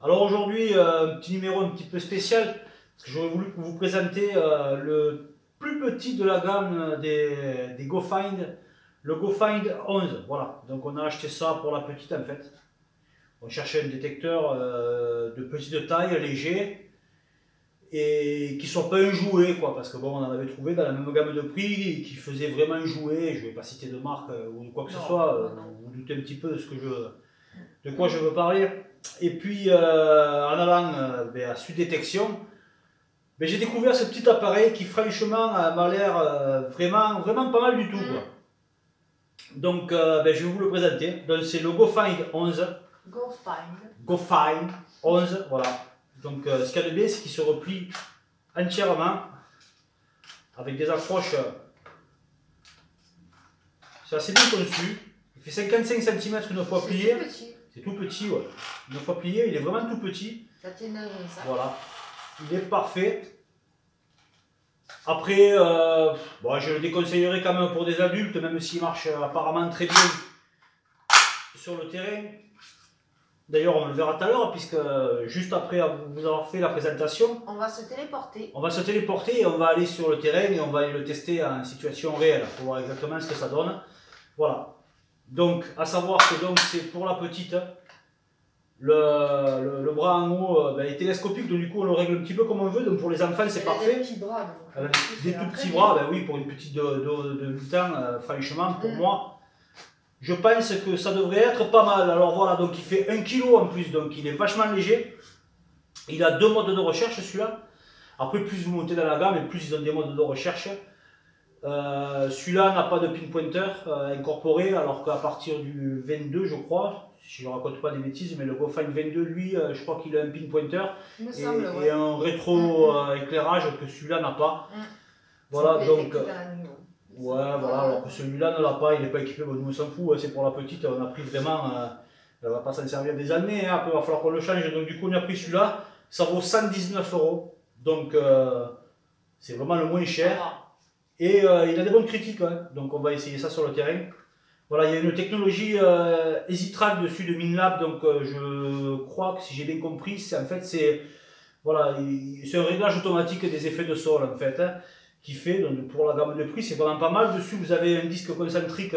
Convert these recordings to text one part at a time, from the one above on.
Alors aujourd'hui, un petit numéro un petit peu spécial, parce que j'aurais voulu vous présenter le plus petit de la gamme des GoFind, le GoFind 11. Voilà, donc on a acheté ça pour la petite en fait. On cherchait un détecteur de petite taille, léger, et qui ne soit pas un jouet, quoi, parce que bon, on en avait trouvé dans la même gamme de prix qui faisait vraiment un jouet. Je ne vais pas citer de marque ou quoi que ce soit, vous vous doutez un petit peu de quoi je veux parler. Et puis en allant à Sud Détection, j'ai découvert ce petit appareil qui franchement m'a l'air vraiment pas mal du tout, quoi. Donc je vais vous le présenter. Donc c'est le GoFind 11. GoFind 11, voilà. Donc ce qu'il y a de bien, c'est qu'il se replie entièrement avec des accroches. C'est assez bien conçu. Il fait 55 cm une fois plié. C'est tout petit, ouais. Une fois plié, il est vraiment tout petit. Ça tient dans un sac. Voilà. Il est parfait. Après, je le déconseillerais quand même pour des adultes, même s'il marche apparemment très bien sur le terrain. D'ailleurs, on le verra tout à l'heure, puisque juste après vous avoir fait la présentation, on va se téléporter. On va se téléporter et on va aller sur le terrain et on va aller le tester en situation réelle pour voir exactement ce que ça donne. Voilà. Donc, à savoir que c'est pour la petite. Le bras en haut est télescopique, donc du coup on le règle un petit peu comme on veut. Donc pour les enfants c'est parfait. Des petits bras. Donc, des tout petits bras, oui, pour une petite de 8 ans, franchement, pour moi, je pense que ça devrait être pas mal. Alors voilà, donc il fait 1 kg en plus, donc il est vachement léger. Il a 2 modes de recherche celui-là. Après, plus vous montez dans la gamme, et plus ils ont des modes de recherche. Celui-là n'a pas de pin pointer incorporé, alors qu'à partir du 22, je crois, si je ne raconte pas des bêtises, mais le GoFind 22, lui, je crois qu'il a un pin pointer et un rétro éclairage que celui-là n'a pas. Voilà, donc. Ouais, voilà, alors que celui-là ne l'a pas, il n'est pas équipé, bon, nous on s'en fout, c'est pour la petite, on a pris vraiment. Elle va pas s'en servir des années, hein, après il va falloir qu'on le change, donc du coup on a pris celui-là, ça vaut 119 €, donc c'est vraiment le moins cher. Et il a des bonnes critiques, hein. Donc on va essayer ça sur le terrain. Voilà, il y a une technologie EasyTrack dessus de Minlab, donc je crois que si j'ai bien compris, en fait c'est voilà, un réglage automatique des effets de sol en fait, hein, qui fait, donc pour la gamme de prix, c'est vraiment pas mal. Dessus vous avez un disque concentrique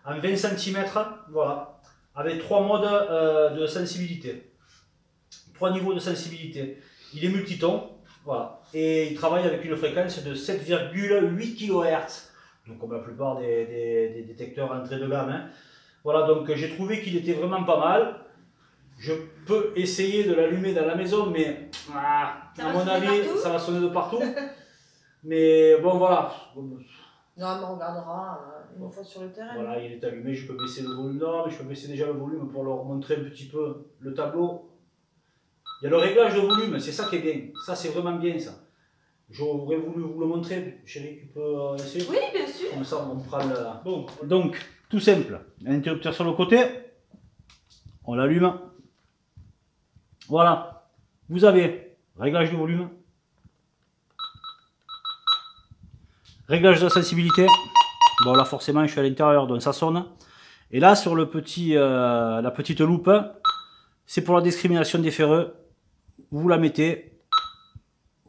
en 20 cm, voilà, avec 3 modes de sensibilité, 3 niveaux de sensibilité. Il est multiton. Voilà. Et il travaille avec une fréquence de 7,8 kHz, donc comme la plupart des détecteurs entrée de gamme, hein. Voilà, donc j'ai trouvé qu'il était vraiment pas mal. Je peux essayer de l'allumer dans la maison, mais à mon avis, ça va sonner de partout. Mais bon, voilà. Non, mais on regardera une fois sur le terrain. Voilà, il est allumé, je peux baisser le volume. Non, mais je peux baisser déjà le volume pour leur montrer un petit peu le tableau. Il y a le réglage de volume, c'est ça qui est bien. Ça, c'est vraiment bien, ça. J'aurais voulu vous le montrer. Chérie, tu peux essayer? Oui, bien sûr. Comme ça, on prend le... Bon, donc, tout simple. Un interrupteur sur le côté. On l'allume. Voilà. Vous avez réglage de volume. Réglage de la sensibilité. Bon, là, forcément, je suis à l'intérieur, donc ça sonne. Et là, sur le petit, la petite loupe, c'est pour la discrimination des ferreux. Vous la mettez,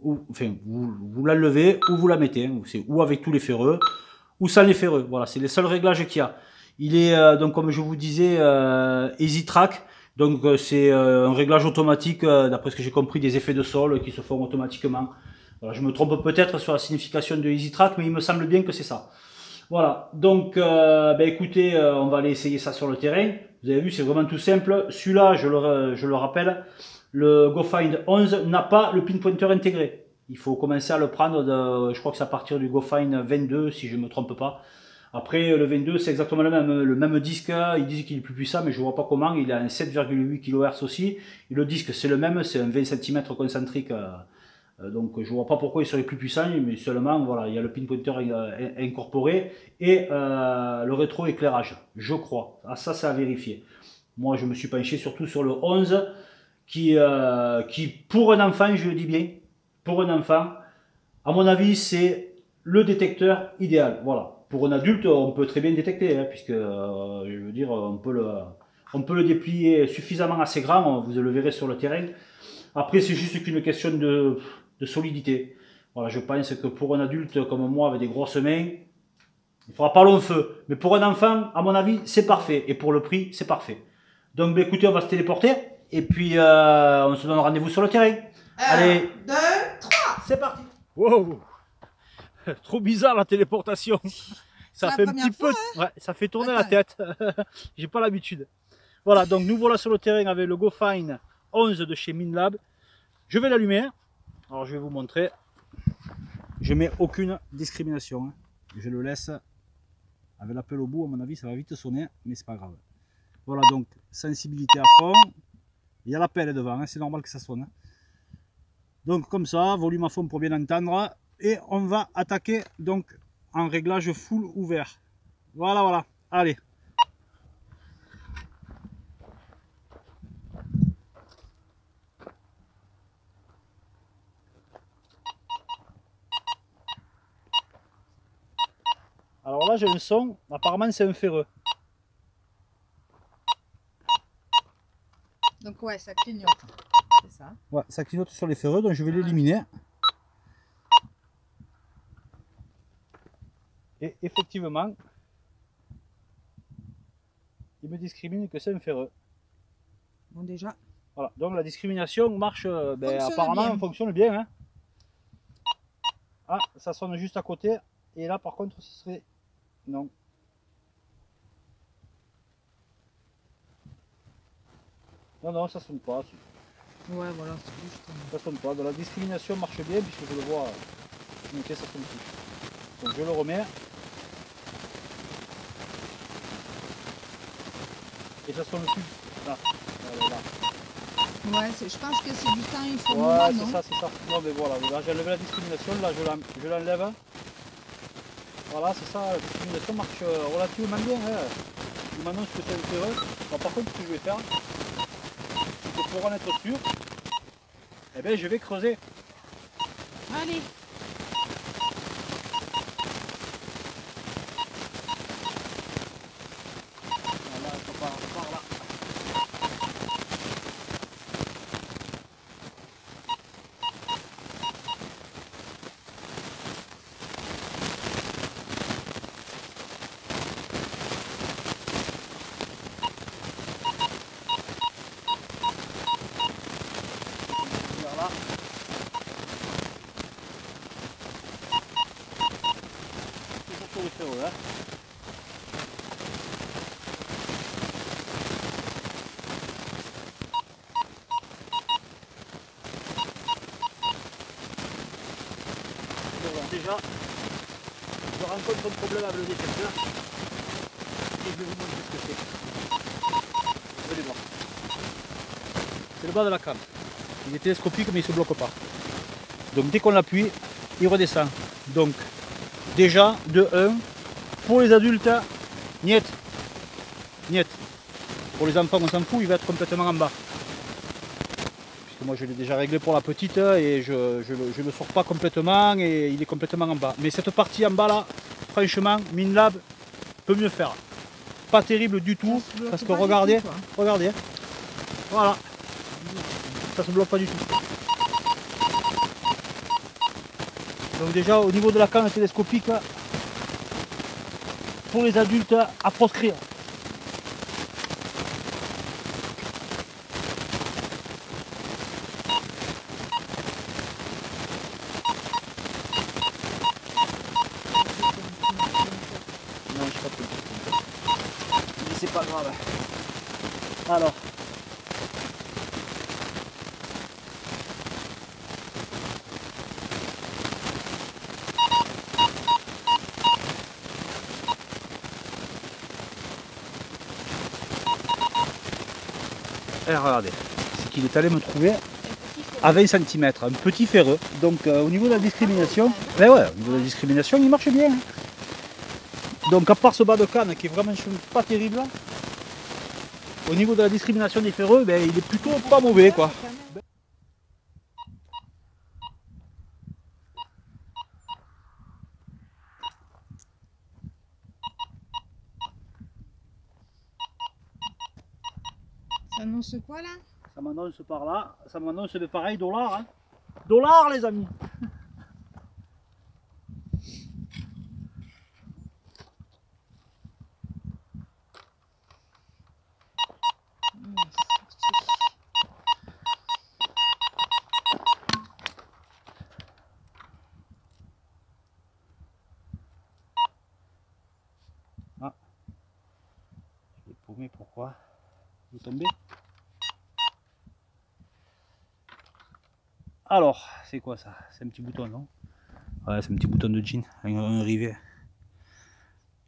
ou enfin vous la levez ou vous la mettez, c'est ou avec tous les ferreux ou sans les ferreux. Voilà, c'est les seuls réglages qu'il y a. Il est donc comme je vous disais EasyTrack, donc c'est un réglage automatique d'après ce que j'ai compris des effets de sol qui se font automatiquement. Voilà, je me trompe peut-être sur la signification de EasyTrack, mais il me semble bien que c'est ça. Voilà, donc écoutez, on va aller essayer ça sur le terrain. Vous avez vu, c'est vraiment tout simple. Celui-là, je le rappelle, le GoFind 11 n'a pas le pin pointer intégré. Il faut commencer à le prendre, je crois que c'est à partir du GoFind 22, si je ne me trompe pas. Après, le 22, c'est exactement le même disque. Ils disent qu'il est plus puissant, mais je ne vois pas comment. Il a un 7,8 kHz aussi. Et le disque, c'est le même, c'est un 20 cm concentrique. Donc je ne vois pas pourquoi il serait plus puissant, mais seulement voilà, il y a le pin pointer incorporé et le rétro-éclairage, je crois. Ah, ça, c'est à vérifier. Moi, je me suis penché surtout sur le 11 qui pour un enfant, je le dis bien, pour un enfant, à mon avis, c'est le détecteur idéal. Voilà. Pour un adulte, on peut très bien détecter, hein, puisque je veux dire, on peut On peut le déplier suffisamment assez grand, vous le verrez sur le terrain. Après, c'est juste qu'une question de solidité. Voilà, je pense que pour un adulte comme moi, avec des grosses mains, il ne fera pas long feu. Mais pour un enfant, à mon avis, c'est parfait. Et pour le prix, c'est parfait. Donc, bah, écoutez, on va se téléporter. Et puis, on se donne rendez-vous sur le terrain. Allez, 2, 3. c'est parti. Wow. Trop bizarre la téléportation. Ça fait un petit peu, ouais, ça fait tourner la tête. J'ai pas l'habitude. Voilà, donc nous voilà sur le terrain avec le GoFine 11 de chez Minlab. Je vais l'allumer. Alors je vais vous montrer. Je mets aucune discrimination. Je le laisse avec l'appel au bout. À mon avis, ça va vite sonner, mais c'est pas grave. Voilà, donc sensibilité à fond. Il y a l'appel devant, c'est normal que ça sonne. Donc comme ça, volume à fond pour bien entendre. Et on va attaquer donc en réglage full ouvert. Voilà, voilà. Allez. Alors là, j'ai un son. Apparemment, c'est un ferreux. Donc ouais, ça clignote. C'est ça. Ouais, ça clignote sur les ferreux, donc je vais l'éliminer. Et effectivement, il me discrimine que c'est un ferreux. Bon déjà. Voilà, donc la discrimination marche, apparemment, bien. fonctionne bien. Hein. Ah, ça sonne juste à côté. Et là, par contre, ce serait... Non. Non, non, ça sonne pas. Ouais, voilà, c'est juste. Ça sonne pas. Donc la discrimination marche bien, puisque je le vois. Ok, ça sonne plus. Donc je le remets. Et ça sonne plus. Là. Là. Ouais, je pense que c'est du temps, il faut ouais, c'est ça, c'est ça. Non, mais voilà, là j'ai enlevé la discrimination, là je l'enlève. Voilà, c'est ça, la discrimination marche relativement bien. Hein. Il m'annonce que c'est un ferreux. Bon, par contre, ce que je vais faire, c'est que pour en être sûr, eh bien, je vais creuser. Allez. Voilà, je pars là. Voilà. Toujours sur les ferreux, hein. Bon, déjà, je rencontre un problème avec le détecteur. Et je vais vous montrer ce que c'est. Vous allez voir. C'est le bas de la cam. Il est télescopique mais il ne se bloque pas. Donc dès qu'on l'appuie, il redescend. Donc déjà, de 1, pour les adultes, niet. Niet. Pour les enfants, on s'en fout, il va être complètement en bas. Puisque moi je l'ai déjà réglé pour la petite et je ne le sors pas complètement et il est complètement en bas. Mais cette partie en bas là, franchement, Minlab peut mieux faire. Pas terrible du tout, parce que regardez, regardez. Voilà. Ça se bloque pas du tout. Donc déjà au niveau de la canne télescopique, pour les adultes, à proscrire. Non, je sais pas plus. Mais c'est pas grave. Alors. Et regardez, c'est qu'il est allé me trouver à 20 cm, un petit ferreux. Donc au niveau de la discrimination, ben ouais, au niveau de la discrimination, il marche bien. Hein. Donc à part ce bas de canne qui est vraiment pas terrible, au niveau de la discrimination des ferreux, ben, il est plutôt pas mauvais quoi. t'annonce quoi là? Ça m'annonce par là, ça m'annonce de pareil, dollar. Hein. Dollar les amis. Ah, je l'ai paumé, pourquoi? Il est tombé. Alors, c'est quoi ça? C'est un petit bouton, non? Ouais, c'est un petit bouton de jean, un rivet.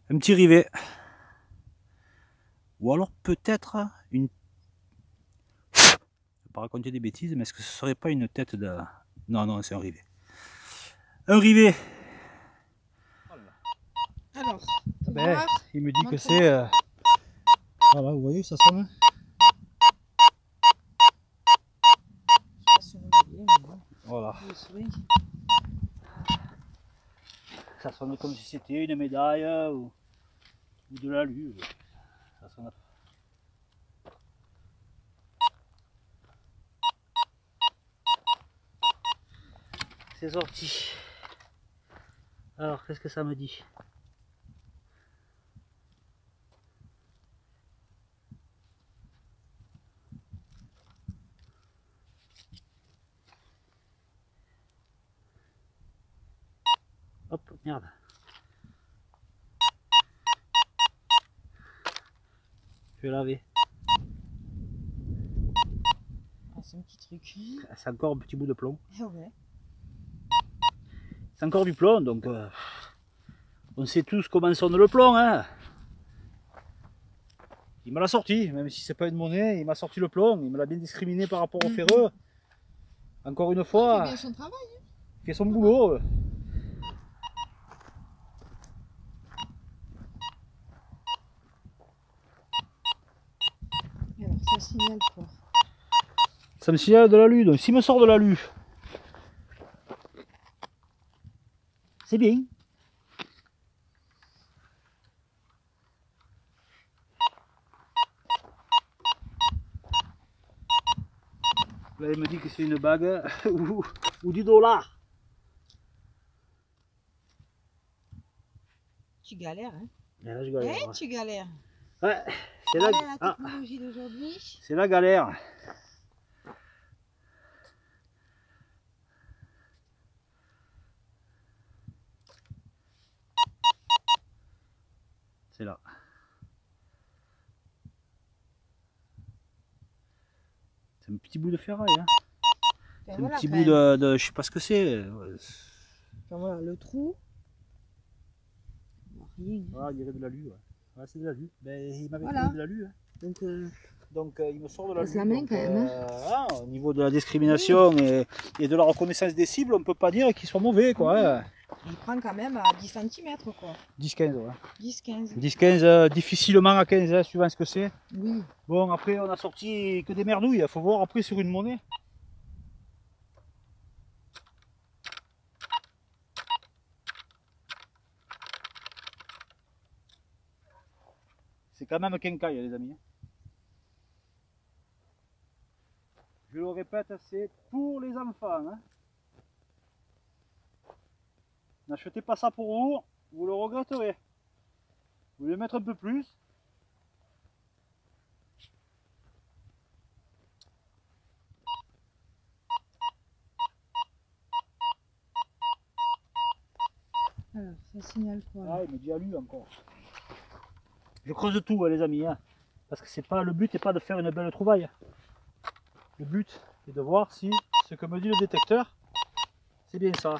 Un petit rivet. Ou alors peut-être une... Je ne vais pas raconter des bêtises, mais est-ce que ce serait pas une tête de... Non, non, c'est un rivet. Un rivet. Alors, Ben, il me dit que c'est... Voilà, vous voyez, ça sonne. Voilà. Ça sonne comme si c'était une médaille ou de l'alu. Ça sonne. C'est sorti. Alors, qu'est-ce que ça me dit? Hop, merde. Je vais laver. Ah, c'est un petit truc. C'est encore un petit bout de plomb. Ah ouais. C'est encore du plomb, donc on sait tous comment sonne le plomb. Hein. Il me l'a sorti, même si c'est pas une monnaie, il m'a sorti le plomb, il me l'a bien discriminé par rapport au ferreux. Encore une fois, il fait bien son travail. Hein. Il fait son boulot. Alors, ça signale quoi? Ça me signale de l'alu, donc s'il me sort de l'alu, c'est bien. Là il me dit que c'est une bague ou du dollar. Tu galères, hein? Et là, je galère. Ouais, tu galères. Ouais, c'est la la... technologie d'aujourd'hui. C'est la galère. C'est là. C'est un petit bout de ferraille. Hein. C'est un petit bout de... Je sais pas ce que c'est. Enfin, voilà, le trou. Rien. Ah, il dirait de l'alu. Ouais. Ouais, c'est de l'alu. Ben, il m'avait trouvé de l'alu. Hein. Donc il me sort de l'alu. La main quand même. Au niveau de la discrimination et de la reconnaissance des cibles, on peut pas dire qu'ils soient mauvais. Quoi, hein. Il prend quand même à 10 cm quoi. 10-15, ouais. 10-15. 10-15, difficilement à 15, hein, suivant ce que c'est. Oui. Bon, après, on a sorti que des merdouilles. Il faut voir après sur une monnaie. C'est quand même quincaille, les amis. Je le répète, c'est pour les enfants. Hein. N'achetez pas ça pour vous, vous le regretterez. Vous voulez mettre un peu plus. Alors, ça signale quoi? Ah, il me dit alu encore. Je creuse tout, les amis. Hein, parce que c'est pas le but n'est pas de faire une belle trouvaille. Le but est de voir si ce que me dit le détecteur, c'est bien ça.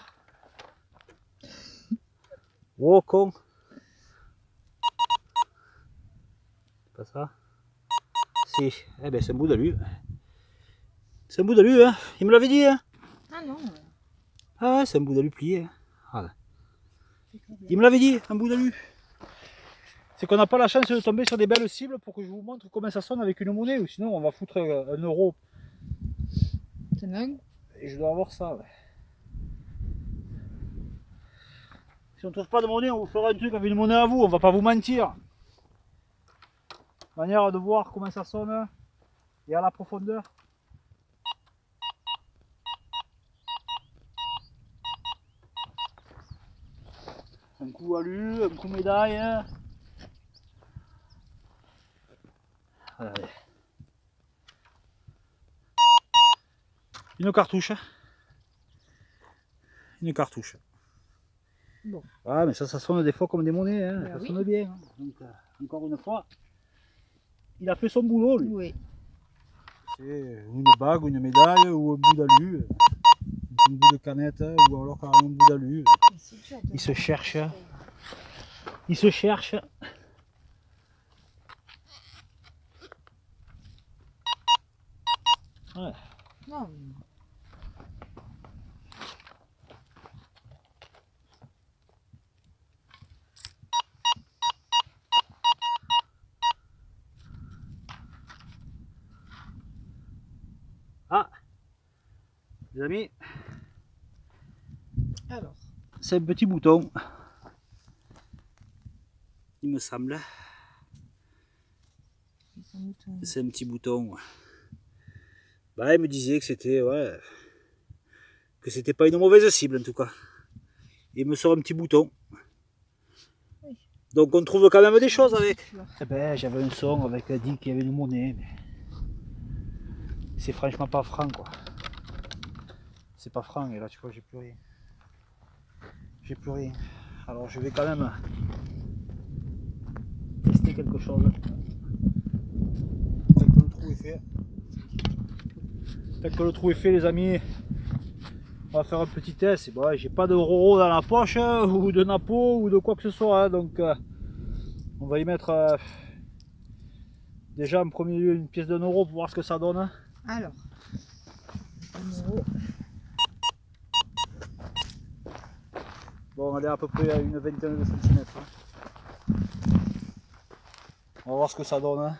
Oh con. C'est pas ça. Si. Eh ben c'est un bout d'alu. C'est un bout d'alu, hein. Il me l'avait dit, hein. Ah non. Ah ouais, c'est un bout d'alu plié. Hein. Voilà. Il me l'avait dit, un bout d'alu. C'est qu'on n'a pas la chance de tomber sur des belles cibles pour que je vous montre comment ça sonne avec une monnaie, ou sinon on va foutre 1 euro. C'est dingue. Et je dois avoir ça, ouais. Si on ne trouve pas de monnaie, on vous fera un truc avec une monnaie à vous, on va pas vous mentir. Manière de voir comment ça sonne Et à la profondeur. Un coup alu, un coup médaille. Allez. Une cartouche. Une cartouche. Bon. Ah, mais ça sonne des fois comme des monnaies, hein. Bah Ça oui. sonne bien. Hein. Donc, encore une fois, il a fait son boulot, lui. Oui. C'est une bague, une médaille ou un bout d'alu, un bout de canette ou alors carrément un bout d'alu. Il se cherche. Il se cherche. Ouais. Non. Ah, les amis, Alors. c'est un petit bouton. Il me semble. C'est un petit bouton. Bah, il me disait que c'était que c'était pas une mauvaise cible en tout cas. Il me sort un petit bouton. Oui. Donc on trouve quand même des choses avec. Eh ben, j'avais un son avec dit qu'il y avait une monnaie, mais c'est franchement pas franc quoi. C'est pas franc et là tu vois j'ai plus rien. J'ai plus rien. Alors je vais quand même tester quelque chose. Dès que le trou est fait. Dès que le trou est fait les amis, on va faire un petit test. Et bon, j'ai pas de roro dans la poche ou de napo ou de quoi que ce soit. Hein, donc on va y mettre déjà en premier lieu une pièce d'1 euro pour voir ce que ça donne. Alors. 1 euro. Bon, on est à peu près à une vingtaine de centimètres. Hein. On va voir ce que ça donne. Hein.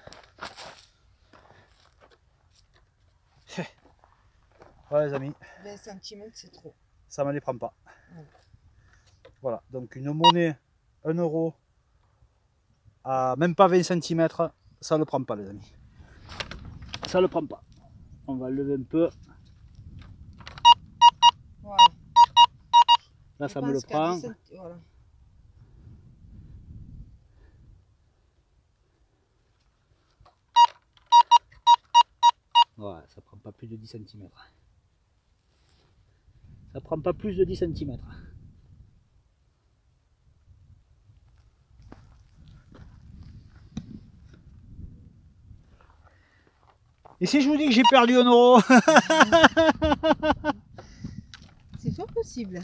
Voilà les amis. 20 cm c'est trop. Ça ne les prend pas. Ouais. Voilà, donc une monnaie 1 euro à même pas 20 cm, ça ne le prend pas les amis. Ça ne le prend pas. On va le lever un peu. Voilà. Là ça me le prend. Voilà. Ouais, ça prend pas plus de 10 cm. Ça prend pas plus de 10 cm. Et si je vous dis que j'ai perdu 1 euro? C'est fort possible.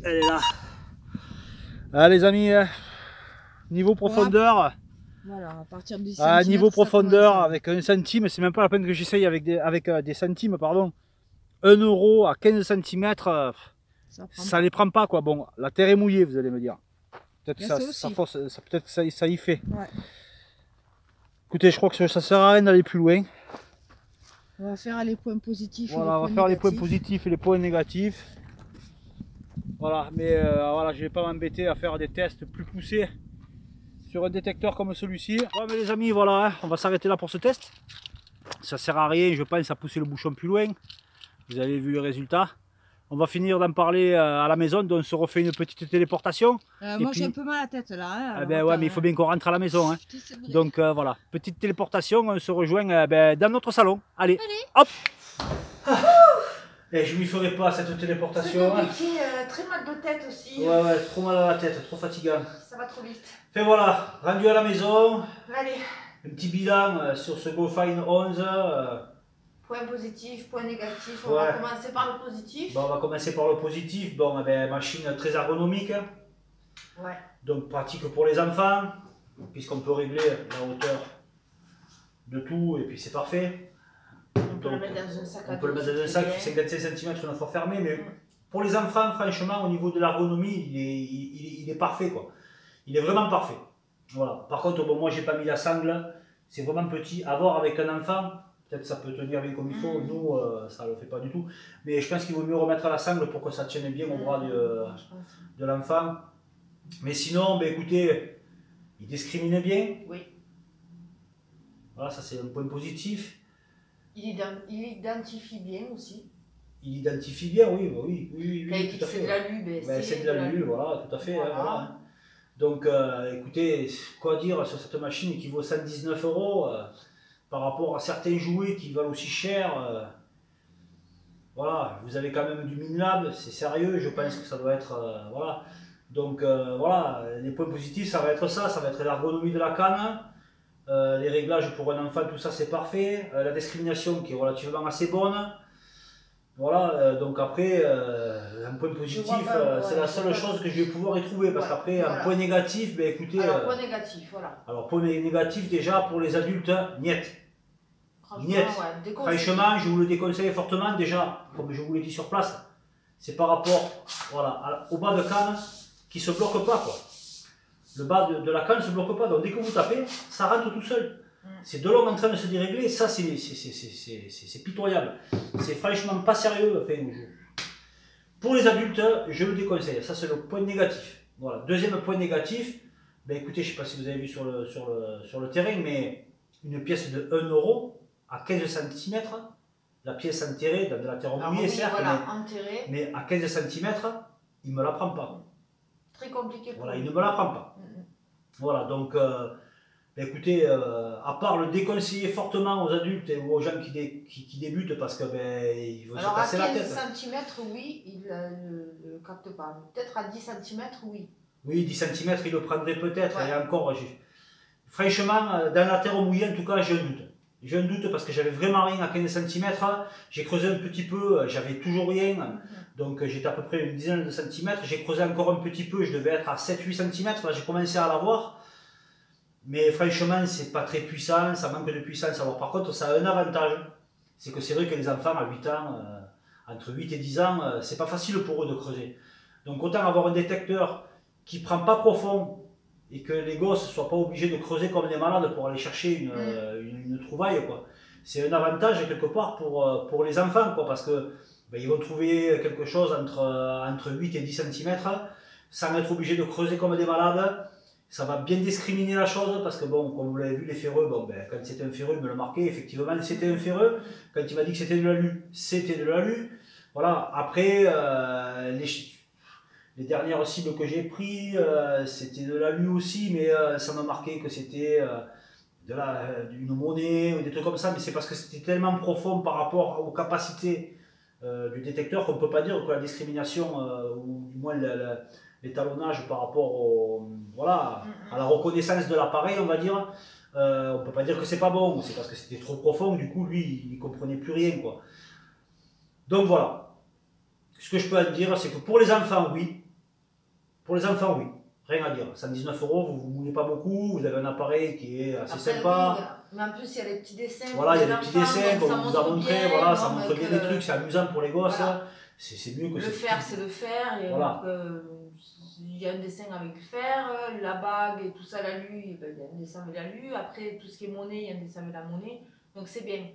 Elle est là. Ah les amis, niveau profondeur. Voilà, à partir de 10 cm. À niveau profondeur, avec 1 centime, c'est même pas la peine que j'essaye avec des centimes, pardon. 1 euro à 15 cm, ça les prend pas quoi. Bon, la terre est mouillée, vous allez me dire. Peut-être que peut-être que ça y fait. Ouais. Écoutez, je crois que ça sert à rien d'aller plus loin. On va faire les points positifs. Voilà, on va faire les points positifs et les points négatifs. Voilà, mais voilà, je vais pas m'embêter à faire des tests plus poussés sur un détecteur comme celui-ci. Bon, mais les amis, voilà, hein, on va s'arrêter là pour ce test. Ça sert à rien, je pense, à pousser le bouchon plus loin. Vous avez vu le résultat. On va finir d'en parler à la maison, donc on se refait une petite téléportation. Moi j'ai un peu mal à la tête là. Hein, ah ben ouais, mais il faut bien qu'on rentre à la maison. Hein. Donc voilà, petite téléportation, on se rejoint dans notre salon. Allez, hop. Et je lui ferai pas cette téléportation. C'est compliqué, très mal de tête aussi. Ouais, trop mal à la tête, trop fatigant. Ça va trop vite. Fait voilà, rendu à la maison. Allez. Un petit bilan sur ce GoFine 11. Point positif, point négatif. On Ouais. va commencer par le positif. Bon, on va commencer par le positif. Bon, eh ben, machine très ergonomique. Ouais. Donc pratique pour les enfants, puisqu'on peut régler la hauteur de tout et puis c'est parfait. On peut le mettre dans un sac à dos. On peut le mettre dans un sac qui fait 55 cm, une fois fermé, mais pour les enfants, franchement, au niveau de l'ergonomie, il est parfait quoi. Il est vraiment parfait. Voilà. Par contre, bon, moi j'ai pas mis la sangle, c'est vraiment petit. À voir avec un enfant, peut-être ça peut tenir bien comme il faut. Nous, ça le fait pas du tout. Mais je pense qu'il vaut mieux remettre la sangle pour que ça tienne bien au bras de l'enfant. Mais sinon, ben, écoutez, il discrimine bien. Oui. Voilà, ça c'est un point positif. Il identifie bien aussi. Il identifie bien, oui, bah oui, Quand il dit tout à que c'est fait. de l'alu, ben C'est de l'alu, voilà, tout à fait. Voilà. Voilà. Donc, écoutez, quoi dire sur cette machine qui vaut 119 euros par rapport à certains jouets qui valent aussi cher. Voilà, vous avez quand même du Minlab, c'est sérieux, je pense que ça doit être. Voilà. Donc, voilà, les points positifs, ça va être ça, ça va être l'ergonomie de la canne. Les réglages pour un enfant, tout ça c'est parfait. La discrimination qui est relativement assez bonne. Voilà, donc après, un point positif, c'est la seule chose que je vais pouvoir y trouver. Parce qu'après, un point négatif, ben écoutez. Alors, point négatif, voilà. Alors, point négatif, déjà pour les adultes, niet. Niet. Franchement, je vous le déconseille fortement. Déjà, comme je vous l'ai dit sur place, c'est par rapport voilà, au bas de canne qui ne se bloque pas, quoi. Le bas de la canne ne se bloque pas, donc dès que vous tapez, ça rentre tout seul. C'est de long en train de se dérégler, ça c'est pitoyable. C'est franchement pas sérieux. Enfin, pour les adultes, je le déconseille, ça c'est le point négatif. Voilà. Deuxième point négatif, ben écoutez, je ne sais pas si vous avez vu sur le terrain, mais une pièce de 1 euro à 15 cm, la pièce enterrée dans de la terre mouillée, certes, voilà, mais à 15 cm, il ne me la prend pas. Très compliqué pour voilà, il ne me la prend pas. Voilà, donc, écoutez, à part le déconseiller fortement aux adultes ou aux gens qui débutent parce que ils vont se casser la tête. Alors à 15 cm, oui, il ne le capte pas. Peut-être à 10 cm, oui. Oui, 10 cm, il le prendrait peut-être. Ouais. Et encore, franchement, dans la terre mouillée, en tout cas, j'ai un doute. J'ai un doute parce que j'avais vraiment rien à 15 cm. J'ai creusé un petit peu, j'avais toujours rien. Donc j'étais à peu près une dizaine de centimètres. J'ai creusé encore un petit peu, je devais être à 7-8 cm. Là, j'ai commencé à l'avoir. Mais franchement, c'est pas très puissant, ça manque de puissance. Alors par contre, ça a un avantage. C'est que c'est vrai que les enfants à 8 ans, entre 8 et 10 ans, c'est pas facile pour eux de creuser. Donc autant avoir un détecteur qui prend pas profond et que les gosses ne soient pas obligés de creuser comme des malades pour aller chercher une trouvaille, quoi. C'est un avantage quelque part pour les enfants, quoi, parce que ils vont trouver quelque chose entre 8 et 10 cm sans être obligés de creuser comme des malades. Ça va bien discriminer la chose parce que, bon, comme vous l'avez vu, les ferreux, quand c'était un ferreux, il me le marquait, effectivement, c'était un ferreux. Quand il m'a dit que c'était de l'alu, c'était de l'alu. Voilà, après, les dernières cibles que j'ai pris, c'était de l'alu aussi, mais ça m'a marqué que c'était d'une monnaie ou des trucs comme ça, mais c'est parce que c'était tellement profond par rapport aux capacités du détecteur qu'on ne peut pas dire que la discrimination, ou du moins l'étalonnage par rapport voilà, à la reconnaissance de l'appareil, on va dire, on ne peut pas dire que c'est pas bon, c'est parce que c'était trop profond, du coup lui il ne comprenait plus rien, quoi. Donc voilà, ce que je peux en dire, c'est que pour les enfants, oui, rien à dire. 119 euros, vous ne vous moulez pas beaucoup, vous avez un appareil qui est assez sympa. Oui, mais en plus il y a les petits dessins. Voilà, il y a des petits dessins, comme on vous a montré, voilà, ça montre bien les trucs, c'est amusant pour les gosses. Voilà. C'est mieux que le fer, c'est le fer. Et voilà. Il y a un dessin avec le fer, la bague et tout ça, l'alu, il y a un dessin avec l'alu. Après, tout ce qui est monnaie, il y a un dessin avec la monnaie. Donc c'est bien.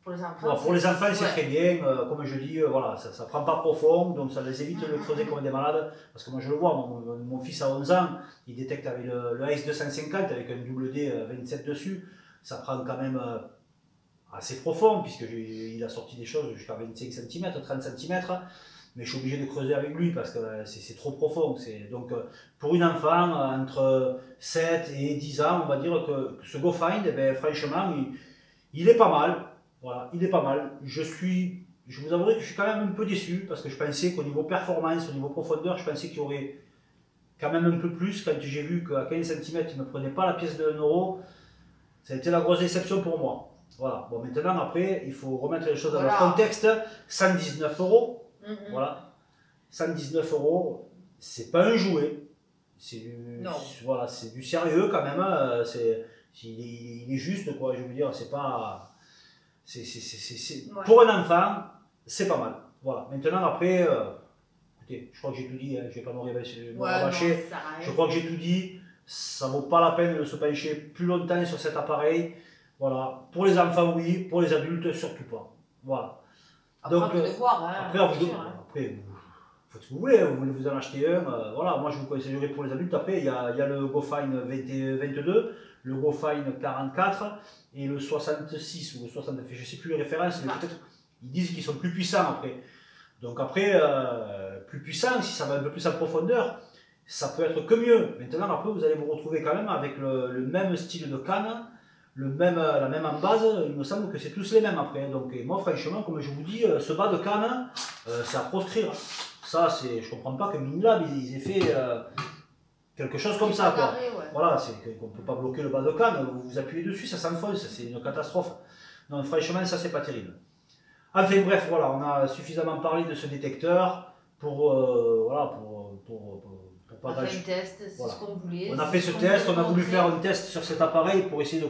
Pour les enfants, voilà, pour les enfants, c'est très bien. Comme je dis, voilà, ça ne prend pas profond, donc ça les évite de le creuser comme des malades. Parce que moi, je le vois, mon fils a 11 ans, il détecte avec le AS250 avec un WD 27 dessus. Ça prend quand même assez profond, puisqu'il a sorti des choses jusqu'à 25 cm, 30 cm. Mais je suis obligé de creuser avec lui parce que c'est trop profond. Donc, pour une enfant entre 7 et 10 ans, on va dire que ce GoFind, franchement, il est pas mal. Voilà, il est pas mal. Je vous avouerai que je suis quand même un peu déçu parce que je pensais qu'au niveau performance, au niveau profondeur, je pensais qu'il y aurait quand même un peu plus. Quand j'ai vu qu'à 15 cm, il ne me prenait pas la pièce de 1 euro, ça a été la grosse déception pour moi. Voilà, bon, maintenant, après, il faut remettre les choses dans leur contexte. 119 euros. Voilà, 119 euros, c'est pas un jouet, c'est du sérieux quand même, il est juste, quoi, je veux dire, c'est pas, pour un enfant, c'est pas mal. Voilà, maintenant après, écoutez, je crois que j'ai tout dit, hein, je vais pas me rabâcher, je crois que j'ai tout dit, ça vaut pas la peine de se pencher plus longtemps sur cet appareil. Voilà, pour les enfants oui, pour les adultes surtout pas. Voilà. Donc, voir, hein, après, vous faites ce que vous voulez, vous voulez vous en acheter un, voilà, moi je vous conseillerais pour les adultes. Après, il y a le GoFind 22, le GoFind 44 et le 66 ou le 60, je ne sais plus les références, mais Ah. peut-être ils disent qu'ils sont plus puissants après. Donc après, plus puissant, si ça va un peu plus en profondeur, ça peut être que mieux. Maintenant, après, vous allez vous retrouver quand même avec le même style de canne, la même en base. Il me semble que c'est tous les mêmes après. Donc, et moi, franchement, comme je vous dis, ce bas de canne, c'est à proscrire. Ça, je ne comprends pas que Minlab, ils aient fait quelque chose comme ça. Quoi. Carré, ouais. Voilà, c'est qu'on ne peut pas bloquer le bas de canne. Vous vous appuyez dessus, ça s'enfonce. C'est une catastrophe. Non, franchement, ça, c'est pas terrible. Enfin bref, voilà, on a suffisamment parlé de ce détecteur pour, voilà, pour pas On a fait gâcher. un test, c'est Voilà. ce qu'on voulait. On a fait ce test, on a voulu faire un test sur cet appareil pour essayer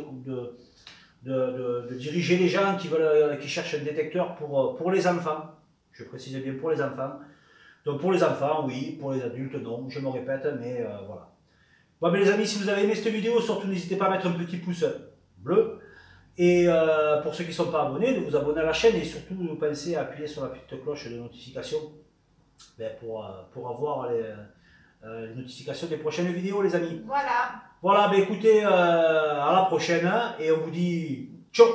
de diriger les gens qui cherchent un détecteur pour les enfants. Je précise bien pour les enfants. Donc pour les enfants, oui, pour les adultes, non, je me répète, mais voilà. Bon, mais les amis, si vous avez aimé cette vidéo, surtout n'hésitez pas à mettre un petit pouce bleu. Et pour ceux qui ne sont pas abonnés, de vous abonner à la chaîne et surtout pensez à appuyer sur la petite cloche de notification pour avoir les notifications des prochaines vidéos, les amis. Voilà. Voilà, ben écoutez, à la prochaine et on vous dit ciao.